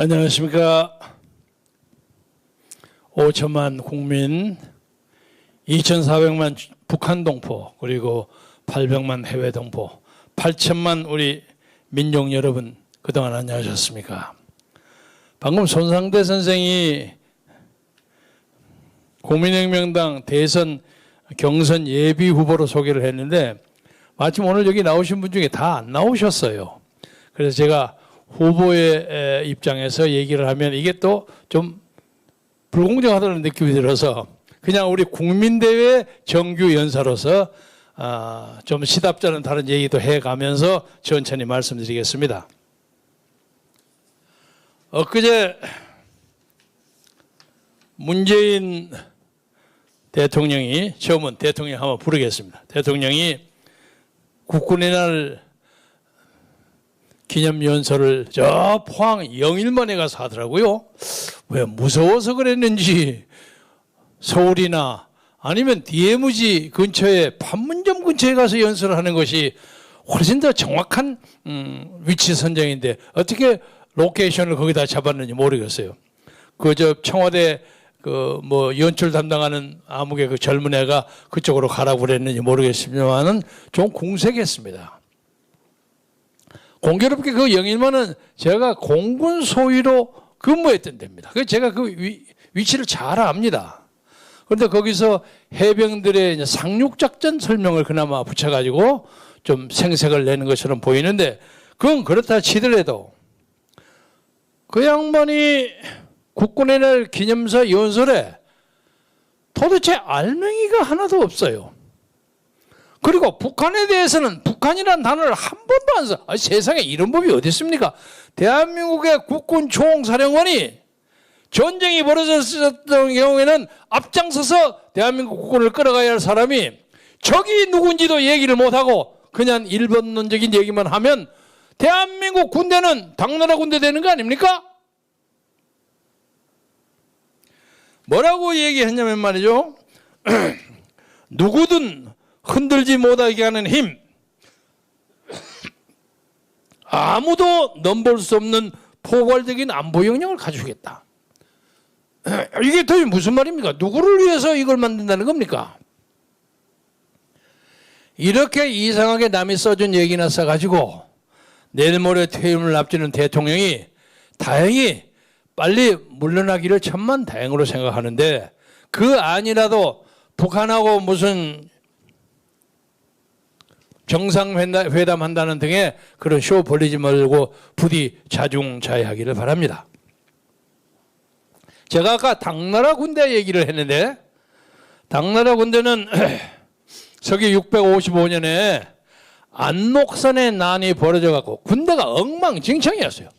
안녕하십니까. 5천만 국민, 2,400만 북한 동포, 그리고 800만 해외 동포, 8천만 우리 민족 여러분, 그동안 안녕하셨습니까? 방금 손상대 선생이 국민혁명당 대선 경선 예비 후보로 소개를 했는데 마침 오늘 여기 나오신 분 중에 다 안 나오셨어요. 그래서 제가 후보의 입장에서 얘기를 하면 이게 또 좀 불공정하다는 느낌이 들어서 그냥 우리 국민대회 정규 연사로서 좀 시답잖은 다른 얘기도 해가면서 천천히 말씀드리겠습니다. 엊그제 문재인 대통령이, 처음은 대통령 한번 부르겠습니다. 대통령이 국군의 날 기념연설을 저 포항 영일만에 가서 하더라고요. 왜 무서워서 그랬는지 서울이나 아니면 DMZ 근처에 판문점 근처에 가서 연설을 하는 것이 훨씬 더 정확한 위치 선정인데 어떻게 로케이션을 거기다 잡았는지 모르겠어요. 저 청와대 연출 담당하는 아무개 그 젊은 애가 그쪽으로 가라고 그랬는지 모르겠습니다만은 좀 궁색했습니다. 공교롭게 그 영일만은 제가 공군 소위로 근무했던 데입니다. 그래서 제가 그 위치를 잘 압니다. 그런데 거기서 해병들의 상륙작전 설명을 그나마 붙여가지고 좀 생색을 내는 것처럼 보이는데 그건 그렇다 치더라도 그 양반이 국군의 날 기념사 연설에 도대체 알맹이가 하나도 없어요. 그리고 북한에 대해서는 북한이라는 단어를 한 번도 안 써. 세상에 이런 법이 어디 있습니까? 대한민국의 국군 총사령관이 전쟁이 벌어졌던 경우에는 앞장서서 대한민국 국군을 끌어가야 할 사람이 적이 누군지도 얘기를 못하고 그냥 일본론적인 얘기만 하면 대한민국 군대는 당나라 군대 되는 거 아닙니까? 뭐라고 얘기했냐면 말이죠. 누구든 흔들지 못하게 하는 힘, 아무도 넘볼 수 없는 포괄적인 안보 역량을 가지겠다. 이게 도대체 무슨 말입니까? 누구를 위해서 이걸 만든다는 겁니까? 이렇게 이상하게 남이 써준 얘기나 써가지고 내일 모레 퇴임을 앞두는 대통령이 다행히 빨리 물러나기를 천만다행으로 생각하는데 그 안이라도 북한하고 무슨 정상회담한다는 등의 그런 쇼 벌리지 말고 부디 자중자애하기를 바랍니다. 제가 아까 당나라 군대 얘기를 했는데 당나라 군대는 서기 655년에 안록산의 난이 벌어져갖고 군대가 엉망진창이었어요.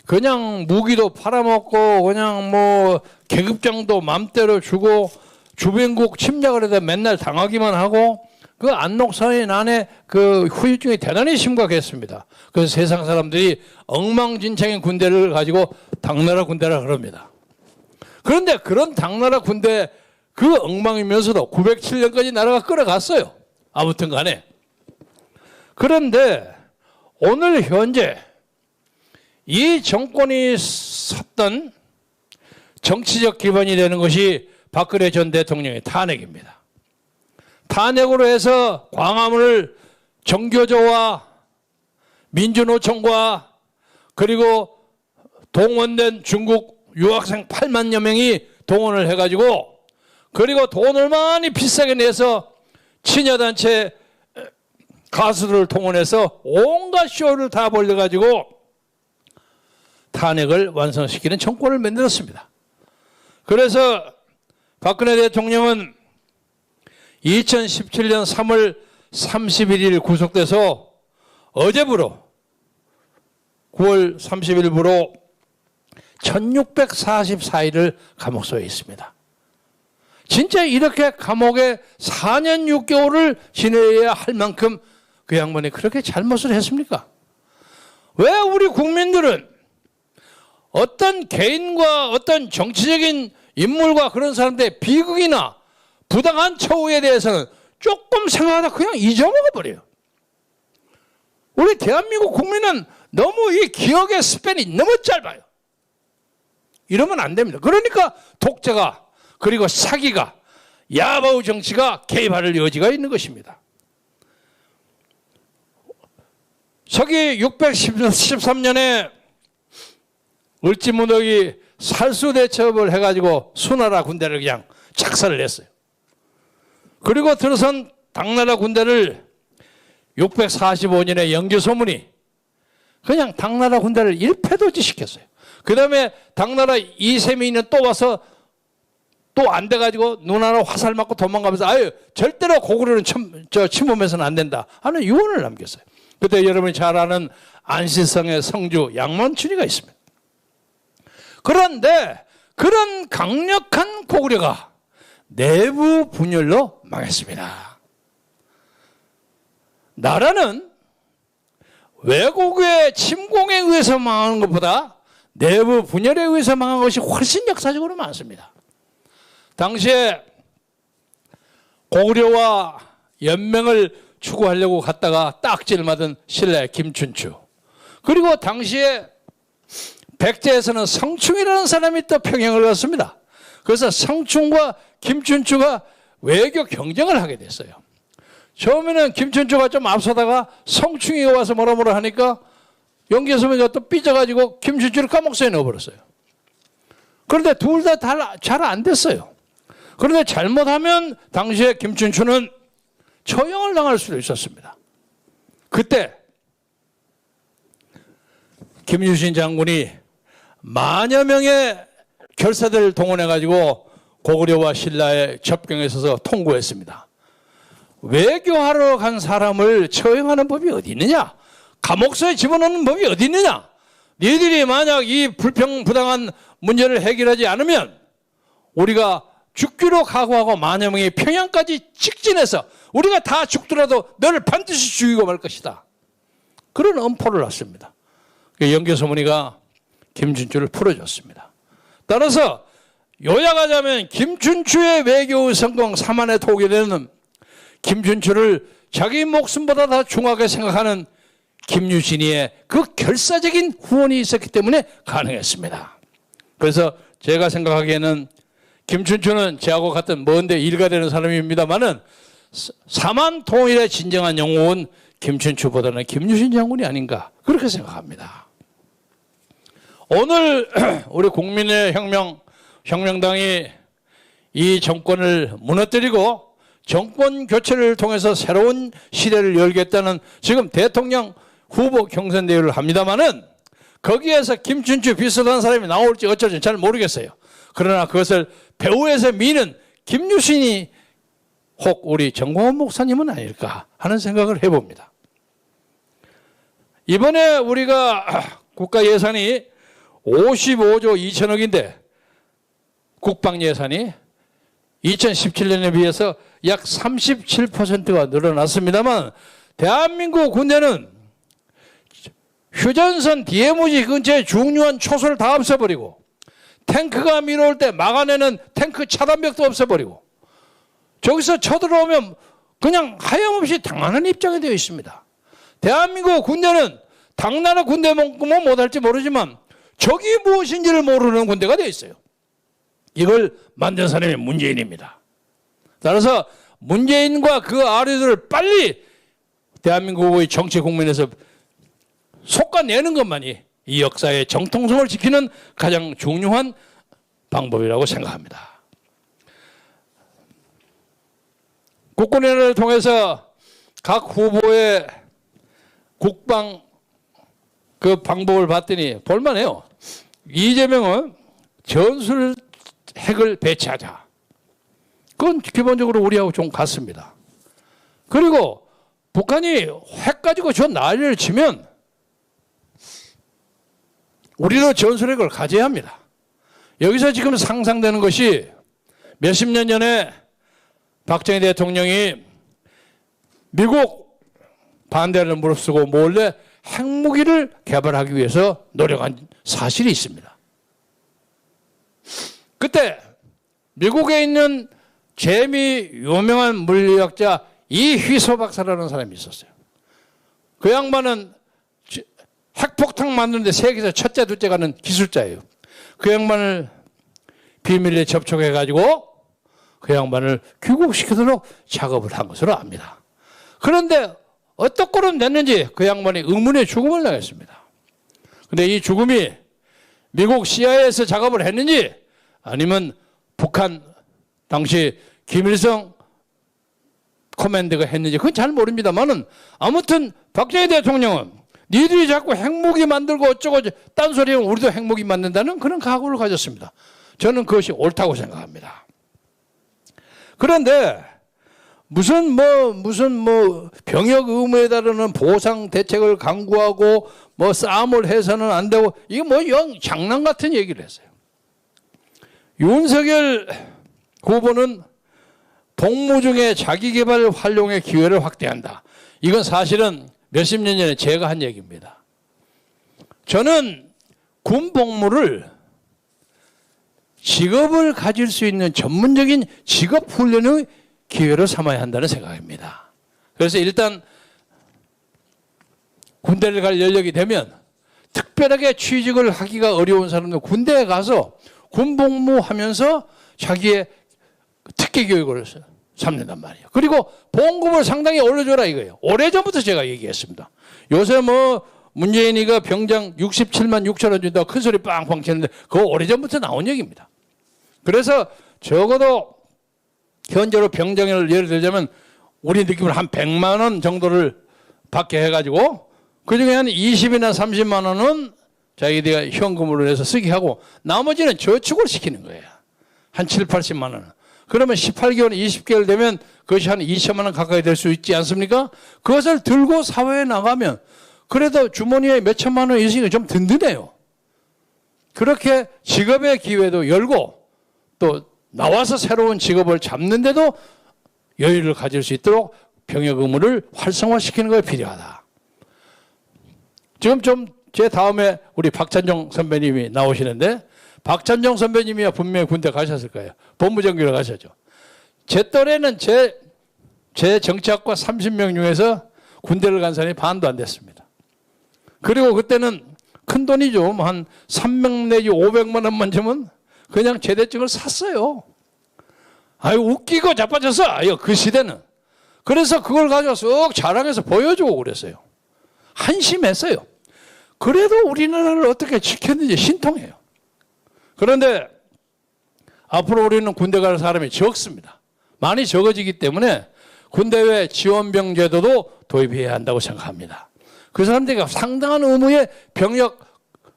그냥 무기도 팔아먹고 그냥 계급장도 맘대로 주고 주변국 침략을 해서 맨날 당하기만 하고 그 안록산의 난의 그 후유증이 대단히 심각했습니다. 그래서 세상 사람들이 엉망진창인 군대를 가지고 당나라 군대라 그럽니다. 그런데 그런 당나라 군대 그 엉망이면서도 907년까지 나라가 끌어갔어요. 아무튼 간에. 그런데 오늘 현재 이 정권이 섰던 정치적 기반이 되는 것이 박근혜 전 대통령의 탄핵입니다. 탄핵으로 해서 광화문을 정교조와 민주노총과 그리고 동원된 중국 유학생 8만여 명이 동원을 해가지고 그리고 돈을 많이 비싸게 내서 친여단체 가수들을 동원해서 온갖 쇼를 다 벌려가지고 탄핵을 완성시키는 정권을 만들었습니다. 그래서 박근혜 대통령은 2017년 3월 31일 구속돼서 어제부로 9월 30일부로 1644일을 감옥소에 있습니다. 진짜 이렇게 감옥에 4년 6개월을 지내야 할 만큼 그 양반이 그렇게 잘못을 했습니까? 왜 우리 국민들은 어떤 개인과 어떤 정치적인 인물과 그런 사람들의 비극이나 부당한 처우에 대해서는 조금 생각하다 그냥 잊어먹어 버려요. 우리 대한민국 국민은 너무 이 기억의 스팬이 너무 짧아요. 이러면 안 됩니다. 그러니까 독재가 그리고 사기가 야바우 정치가 개입할 여지가 있는 것입니다. 서기 613년에 을지문덕이 살수대첩을 해가지고 수나라 군대를 그냥 작살을 냈어요. 그리고 들어선 당나라 군대를 645년에 영교소문이 그냥 당나라 군대를 일패도지시켰어요. 그 다음에 당나라 이세민은 또 와서 또 안 돼가지고 누나로 화살 맞고 도망가면서 아유 절대로 고구려는 침범해서는 안 된다 하는 유언을 남겼어요. 그때 여러분이 잘 아는 안시성의 성주 양만춘이가 있습니다. 그런데 그런 강력한 고구려가 내부 분열로 망했습니다. 나라는 외국의 침공에 의해서 망하는 것보다 내부 분열에 의해서 망한 것이 훨씬 역사적으로 많습니다. 당시에 고구려와 연맹을 추구하려고 갔다가 딱지를 맞은 신라의 김춘추, 그리고 당시에 백제에서는 성충이라는 사람이 또 평양을 갔습니다. 그래서 성충과 김춘추가 외교 경쟁을 하게 됐어요. 처음에는 김춘추가 좀 앞서다가 성충이가 와서 뭐라 하니까 영계소민이가 또 삐져가지고 김춘추를 감옥소에 넣어버렸어요. 그런데 둘 다 잘 안 됐어요. 그런데 잘못하면 당시에 김춘추는 처형을 당할 수도 있었습니다. 그때 김유신 장군이 만여 명의 결사들을 동원해가지고 고구려와 신라의 접경에 있어서 통고했습니다. 외교하러 간 사람을 처형하는 법이 어디 있느냐? 감옥소에 집어넣는 법이 어디 있느냐? 너희들이 만약 이 불평부당한 문제를 해결하지 않으면 우리가 죽기로 각오하고 만여 명이 평양까지 직진해서 우리가 다 죽더라도 너를 반드시 죽이고 말 것이다. 그런 엄포를 놨습니다. 영계소문이가 김춘추를 풀어줬습니다. 따라서 요약하자면 김춘추의 외교 성공 사만에 도우게 되는 김춘추를 자기 목숨보다 더 중하게 생각하는 김유신이의 그 결사적인 후원이 있었기 때문에 가능했습니다. 그래서 제가 생각하기에는 김춘추는 저하고 같은 먼데 일가되는 사람입니다만은 사만 통일의 진정한 영웅은 김춘추보다는 김유신 장군이 아닌가 그렇게 생각합니다. 오늘 우리 국민의 혁명당이 이 정권을 무너뜨리고 정권 교체를 통해서 새로운 시대를 열겠다는 지금 대통령 후보 경선 대회를 합니다마는 거기에서 김춘추 비슷한 사람이 나올지 어쩔지 잘 모르겠어요. 그러나 그것을 배후에서 미는 김유신이 혹 우리 정광훈 목사님은 아닐까 하는 생각을 해봅니다. 이번에 우리가 국가 예산이 55조 2천억인데 국방 예산이 2017년에 비해서 약 37%가 늘어났습니다만 대한민국 군대는 휴전선 DMZ 근처에 중요한 초소를 다 없애버리고 탱크가 밀어올 때 막아내는 탱크 차단벽도 없애버리고 저기서 쳐들어오면 그냥 하염없이 당하는 입장이 되어 있습니다. 대한민국 군대는 당나라 군대만큼은 못할지 모르지만 적이 무엇인지를 모르는 군대가 되어 있어요. 이걸 만든 사람이 문재인입니다. 따라서 문재인과 그 아류들을 빨리 대한민국의 정치 국면에서 솎아내는 것만이 이 역사의 정통성을 지키는 가장 중요한 방법이라고 생각합니다. 국군연회를 통해서 각 후보의 국방 그 방법을 봤더니 볼만해요. 이재명은 전술 핵을 배치하자. 그건 기본적으로 우리하고 좀 같습니다. 그리고 북한이 핵 가지고 저 난리를 치면 우리도 전술핵을 가져야 합니다. 여기서 지금 상상되는 것이 몇십 년 전에 박정희 대통령이 미국 반대를 무릅쓰고 몰래 핵무기를 개발하기 위해서 노력한 사실이 있습니다. 그때 미국에 있는 재미 유명한 물리학자 이휘소 박사라는 사람이 있었어요. 그 양반은 핵폭탄 만드는데 세계에서 첫째, 둘째 가는 기술자예요. 그 양반을 비밀리에 접촉해가지고 그 양반을 귀국시키도록 작업을 한 것으로 압니다. 그런데 어떤 꼴은 냈는지 그 양반이 의문의 죽음을 당했습니다. 근데 이 죽음이 미국 CIA에서 작업을 했는지 아니면 북한 당시 김일성 커맨드가 했는지 그건 잘 모릅니다만은 아무튼 박정희 대통령은 니들이 자꾸 핵무기 만들고 어쩌고 딴소리하면 우리도 핵무기 만든다는 그런 각오를 가졌습니다. 저는 그것이 옳다고 생각합니다. 그런데 무슨 병역 의무에 따르는 보상 대책을 강구하고 싸움을 해서는 안 되고 이게 영 장난 같은 얘기를 했어요. 윤석열 후보는 복무 중에 자기개발 활용의 기회를 확대한다. 이건 사실은 몇십 년 전에 제가 한 얘기입니다. 저는 군 복무를 직업을 가질 수 있는 전문적인 직업 훈련의 기회로 삼아야 한다는 생각입니다. 그래서 일단 군대를 갈 연령이 되면 특별하게 취직을 하기가 어려운 사람들 군대에 가서 군 복무하면서 자기의 특기 교육을 삼는단 말이에요. 그리고 보험금을 상당히 올려줘라 이거예요. 오래전부터 제가 얘기했습니다. 요새 문재인이가 병장 67만 6천 원 준다고 큰 소리 빵빵 치는데 그거 오래전부터 나온 얘기입니다. 그래서 적어도 현재로 병장을 예를 들자면 우리 느낌으로 한 100만 원 정도를 받게 해가지고 그중에 한 20이나 30만 원은 자기들이 현금으로 해서 쓰게 하고 나머지는 저축을 시키는 거예요. 한 7, 80만 원. 그러면 18개월, 20개월 되면 그것이 한 2천만 원 가까이 될 수 있지 않습니까? 그것을 들고 사회에 나가면 그래도 주머니에 몇 천만 원 있으니까 좀 든든해요. 그렇게 직업의 기회도 열고 또 나와서 새로운 직업을 잡는데도 여유를 가질 수 있도록 병역 의무를 활성화시키는 것이 필요하다. 지금 좀 제 다음에 우리 박찬종 선배님이 나오시는데 박찬종 선배님이야 분명히 군대 가셨을 거예요. 본부장교로 가셨죠. 제 또래는 제 정치학과 30명 중에서 군대를 간 사람이 반도 안 됐습니다. 그리고 그때는 큰 돈이죠. 한 300 내지 500만 원만 주면 그냥 제대증을 샀어요. 아유 웃기고 자빠졌어. 아유 그 시대는. 그래서 그걸 가지고 쓱 자랑해서 보여주고 그랬어요. 한심했어요. 그래도 우리나라를 어떻게 지켰는지 신통해요. 그런데 앞으로 우리는 군대 갈 사람이 적습니다. 많이 적어지기 때문에 군대외 지원병 제도도 도입해야 한다고 생각합니다. 그 사람들이 상당한 의무의 병역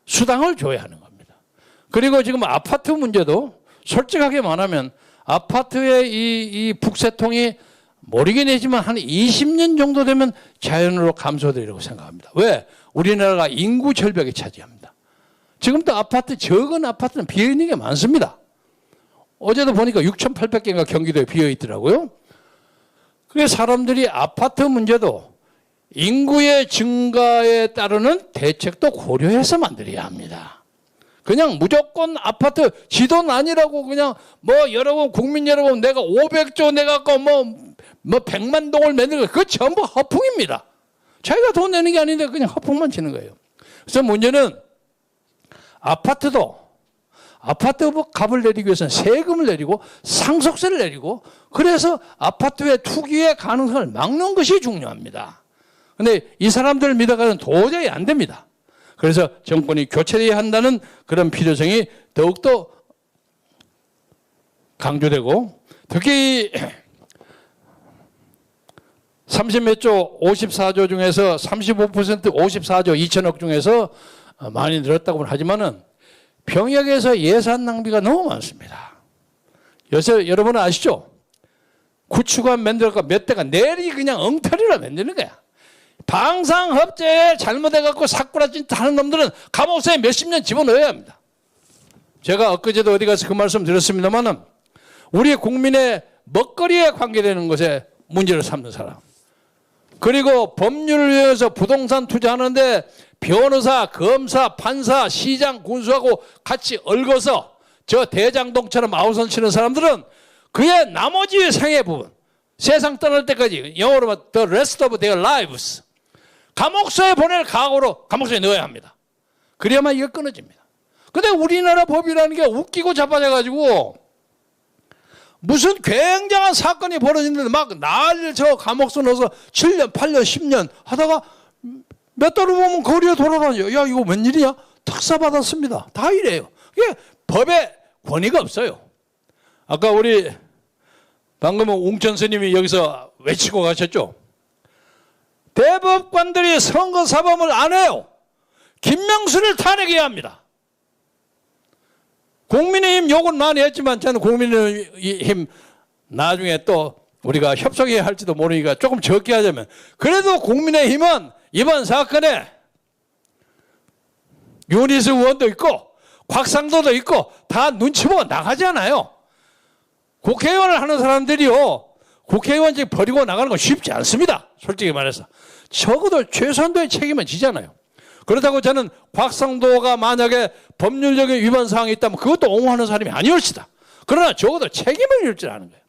수당을 줘야 하는 겁니다. 그리고 지금 아파트 문제도 솔직하게 말하면 아파트의 이 북새통이 모르긴 하지만 한 20년 정도 되면 자연으로 감소되리라고 생각합니다. 왜? 우리나라가 인구 절벽에 차지합니다. 지금도 적은 아파트는 비어있는 게 많습니다. 어제도 보니까 6,800개가 경기도에 비어있더라고요. 그래서 사람들이 아파트 문제도 인구의 증가에 따르는 대책도 고려해서 만들어야 합니다. 그냥 무조건 아파트 지돈 아니라고 그냥 여러분 국민 여러분 내가 500조 내가 100만 동을 만드는 거 그거 전부 허풍입니다. 자기가 돈 내는 게 아닌데 그냥 허풍만 치는 거예요. 그래서 문제는 아파트 값을 내리기 위해서는 세금을 내리고 상속세를 내리고 그래서 아파트의 투기의 가능성을 막는 것이 중요합니다. 그런데 이 사람들을 믿어가는 도저히 안 됩니다. 그래서 정권이 교체되어야 한다는 그런 필요성이 더욱더 강조되고 특히 30몇 조 54조 중에서 35% 54조 2천억 중에서 많이 늘었다고 하지만은 병역에서 예산 낭비가 너무 많습니다. 요새 여러분은 아시죠? 구축안 만들어가 몇 대가 내리 그냥 엉터리로 만드는 거야. 방상업체에 잘못해갖고 사꾸라진 하는 놈들은 감옥에 몇십 년 집어넣어야 합니다. 제가 엊그제도 어디 가서 그 말씀 드렸습니다만은 우리 국민의 먹거리에 관계되는 것에 문제를 삼는 사람. 그리고 법률을 위해서 부동산 투자하는데 변호사, 검사, 판사, 시장, 군수하고 같이 얽어서 저 대장동처럼 아우성 치는 사람들은 그의 나머지 생애 부분, 세상 떠날 때까지 영어로 말하면 the rest of their lives 감옥소에 보낼 각오로 감옥소에 넣어야 합니다. 그래야만 이거 끊어집니다. 근데 우리나라 법이라는 게 웃기고 자빠져가지고 무슨 굉장한 사건이 벌어지는데 막 난리를 쳐 감옥서 넣어서 7년, 8년, 10년 하다가 몇 달을 보면 거리에 돌아다녀. 야, 이거 웬일이야? 특사 받았습니다. 다 이래요. 이게 법에 권위가 없어요. 아까 우리 방금 웅천 스님이 여기서 외치고 가셨죠? 대법관들이 선거사범을 안 해요. 김명수를 탄핵해야 합니다. 국민의힘 욕은 많이 했지만 저는 국민의힘 나중에 또 우리가 협상해야 할지도 모르니까 조금 적게 하자면 그래도 국민의힘은 이번 사건에 윤희수 의원도 있고 곽상도도 있고 다 눈치 보고 나가잖아요. 국회의원을 하는 사람들이요. 국회의원직 버리고 나가는 건 쉽지 않습니다. 솔직히 말해서. 적어도 최소한도의 책임은 지잖아요. 그렇다고 저는 곽상도가 만약에 법률적인 위반 사항이 있다면 그것도 옹호하는 사람이 아니올시다. 그러나 적어도 책임을 질 줄 아는 거예요.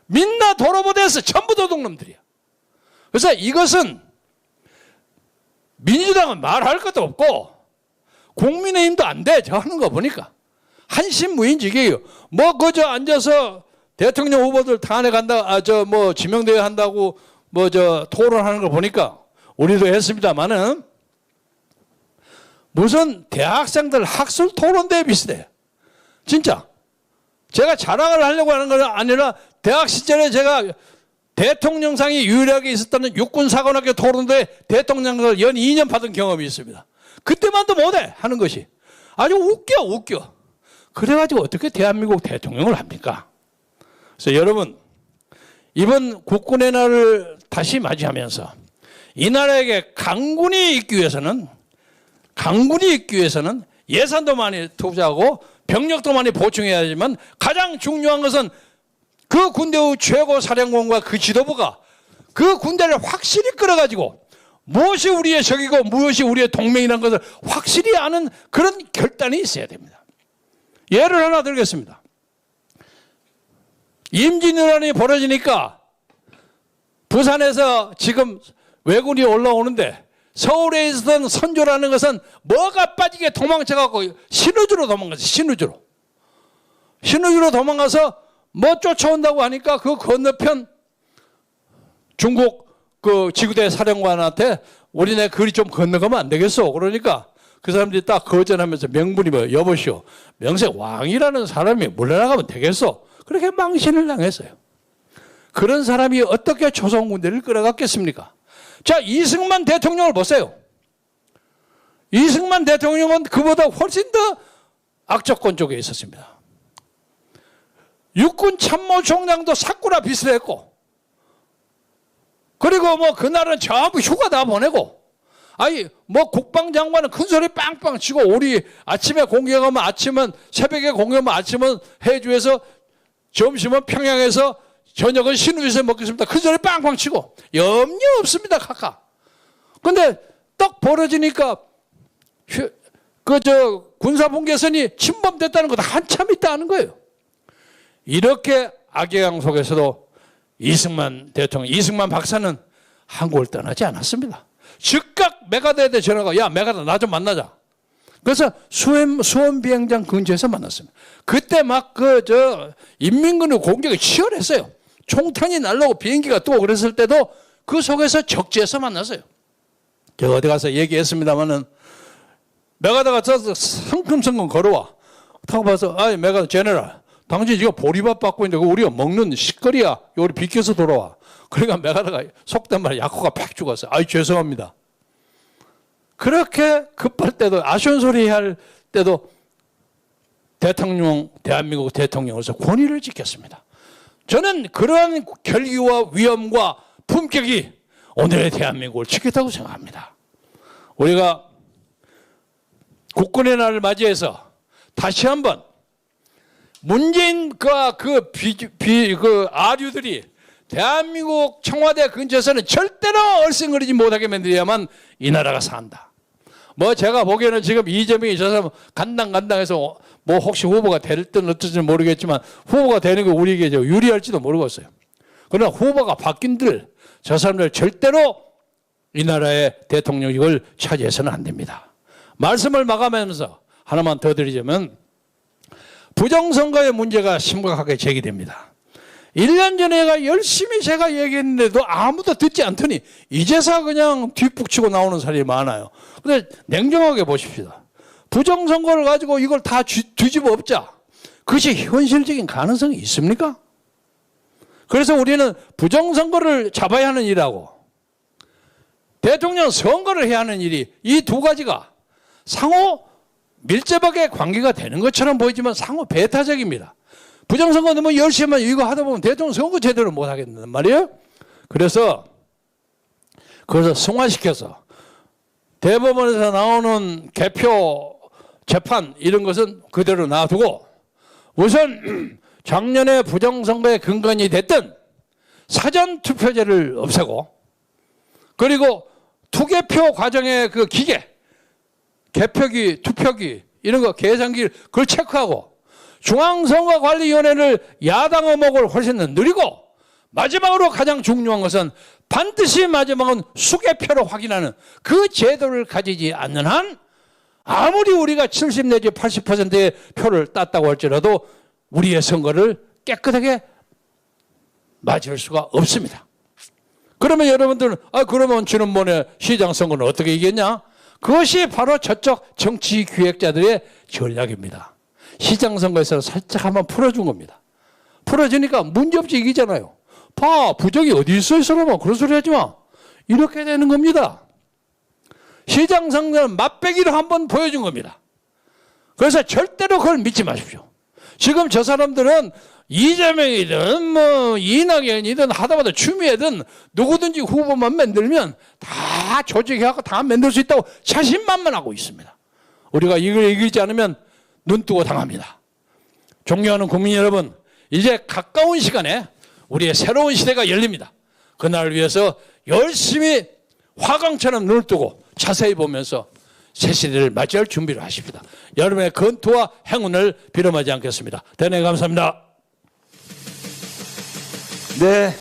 민나 도로보대에서 전부 도둑놈들이야. 그래서 이것은 민주당은 말할 것도 없고 국민의힘도 안 돼. 저 하는 거 보니까. 한신무인직이에요. 뭐 그저 앉아서 대통령 후보들 탄핵한다, 지명대회 한다고 토론하는 걸 보니까 우리도 했습니다만은 무슨 대학생들 학술 토론대회 비슷해요. 진짜. 제가 자랑을 하려고 하는 건 아니라 대학 시절에 제가 대통령상이 유일하게 있었다는 육군사관학교 토론대회 대통령상을 연 2년 받은 경험이 있습니다. 그때만도 못해 하는 것이. 아주 웃겨. 그래가지고 어떻게 대한민국 대통령을 합니까? 그래서 여러분 이번 국군의 날을 다시 맞이하면서 이 나라에게 강군이 있기 위해서는 예산도 많이 투자하고 병력도 많이 보충해야 하지만 가장 중요한 것은 그 군대의 최고 사령관과 그 지도부가 그 군대를 확실히 끌어가지고 무엇이 우리의 적이고 무엇이 우리의 동맹이라는 것을 확실히 아는 그런 결단이 있어야 됩니다. 예를 하나 들겠습니다. 임진왜란이 벌어지니까 부산에서 지금 왜군이 올라오는데 서울에 있었던 선조라는 것은 뭐가 빠지게 도망쳐갖고 신우주로 도망갔어요. 신우주로 도망가서 뭐 쫓아온다고 하니까 그 건너편 중국 그 지구대 사령관한테 우리네 거리 좀 건너가면 안 되겠어. 그러니까 그 사람들이 딱 거절하면서 명분이 뭐 여보시오. 명색 왕이라는 사람이 물러나가면 되겠어. 그렇게 망신을 당했어요. 그런 사람이 어떻게 조선군대를 끌어갔겠습니까? 자, 이승만 대통령을 보세요. 이승만 대통령은 그보다 훨씬 더 악조건 쪽에 있었습니다. 육군 참모총장도 사쿠라 비슷했고, 그리고 뭐 그날은 전부 휴가 다 보내고, 아니 뭐 국방장관은 큰 소리 빵빵 치고 우리 아침에 공격하면 아침은 새벽에 공격하면 아침은 해주에서 점심은 평양에서 저녁은 신우에서 먹겠습니다. 큰 소리 빵빵 치고 염려 없습니다. 각각. 근데 딱 벌어지니까 군사분계선이 침범됐다는 것도 한참 있다는 거예요. 이렇게 악영향 속에서도 이승만 박사는 한국을 떠나지 않았습니다. 즉각 메가드에 전화가 야 메가드 나 좀 만나자. 그래서 수원 비행장 근처에서 만났습니다. 그때 막 인민군의 공격이 치열했어요. 총탄이 날라오고 비행기가 뜨고 그랬을 때도 그 속에서 적지에서 만났어요. 제가 어디 가서 얘기했습니다마는 메가드가 저서 성큼성큼 걸어와. 타고 봐서 아이 메가드 제네럴 당신 지금 보리밥 받고 있는데 우리가 먹는 식거리야. 우리 비켜서 돌아와. 그러니까 메가드가 속된 말에 약호가 팍 죽었어요. 아이 죄송합니다. 그렇게 급할 때도 아쉬운 소리 할 때도 대한민국 대통령으로서 권위를 지켰습니다. 저는 그러한 결기와 위엄과 품격이 오늘의 대한민국을 지켰다고 생각합니다. 우리가 국군의 날을 맞이해서 다시 한번 문재인과 그 아류들이 대한민국 청와대 근처에서는 절대로 얼씬거리지 못하게 만들어야만 이 나라가 산다. 뭐 제가 보기에는 지금 이재명이 저 사람 간당간당해서 뭐 혹시 후보가 될든 어떨지는 모르겠지만 후보가 되는 게 우리에게 유리할지도 모르겠어요. 그러나 후보가 바뀐들 저 사람들 절대로 이 나라의 대통령직을 차지해서는 안 됩니다. 말씀을 마감하면서 하나만 더 드리자면 부정선거의 문제가 심각하게 제기됩니다. 1년 전에 열심히 제가 얘기했는데도 아무도 듣지 않더니 이제서 그냥 뒷북치고 나오는 사람이 많아요. 근데 냉정하게 보십시다. 부정선거를 가지고 이걸 다 뒤집어 엎자. 그것이 현실적인 가능성이 있습니까? 그래서 우리는 부정선거를 잡아야 하는 일하고 대통령 선거를 해야 하는 일이 이 두 가지가 상호 밀접하게 관계가 되는 것처럼 보이지만 상호 배타적입니다. 부정선거 너무 열심히 하면 이거 하다 보면 대통령 선거 제대로 못 하겠단 말이에요. 그래서 그것을 승화시켜서 대법원에서 나오는 개표 재판 이런 것은 그대로 놔두고 우선 작년에 부정선거의 근간이 됐던 사전투표제를 없애고 그리고 투개표 과정의 그 기계 개표기, 투표기 이런 거 계산기를 그걸 체크하고 중앙선거관리위원회를 야당 의목을 훨씬 더 느리고 마지막으로 가장 중요한 것은 반드시 마지막은 수개표로 확인하는 그 제도를 가지지 않는 한 아무리 우리가 70 내지 80%의 표를 땄다고 할지라도 우리의 선거를 깨끗하게 맞을 수가 없습니다. 그러면 여러분들은 그러면 지난번에 시장 선거는 어떻게 이겼냐? 그것이 바로 저쪽 정치 기획자들의 전략입니다. 시장 선거에서 살짝 한번 풀어준 겁니다. 풀어주니까 문제없이 이기잖아요. 봐, 부정이 어디 있어 이 사람아. 그런 소리 하지 마. 이렇게 되는 겁니다. 시장 선거는 맛배기로 한번 보여준 겁니다. 그래서 절대로 그걸 믿지 마십시오. 지금 저 사람들은 이재명이든 뭐 이낙연이든 하다마다 추미애든 누구든지 후보만 만들면 다 조직해갖고 다 만들 수 있다고 자신만만하고 있습니다. 우리가 이걸 이기지 않으면 눈 뜨고 당합니다. 존경하는 국민 여러분, 이제 가까운 시간에 우리의 새로운 시대가 열립니다. 그날을 위해서 열심히 화강처럼 눈을 뜨고 자세히 보면서 새 시대를 맞이할 준비를 하십니다. 여러분의 건투와 행운을 빌어마지 않겠습니다. 대단히 감사합니다. 네.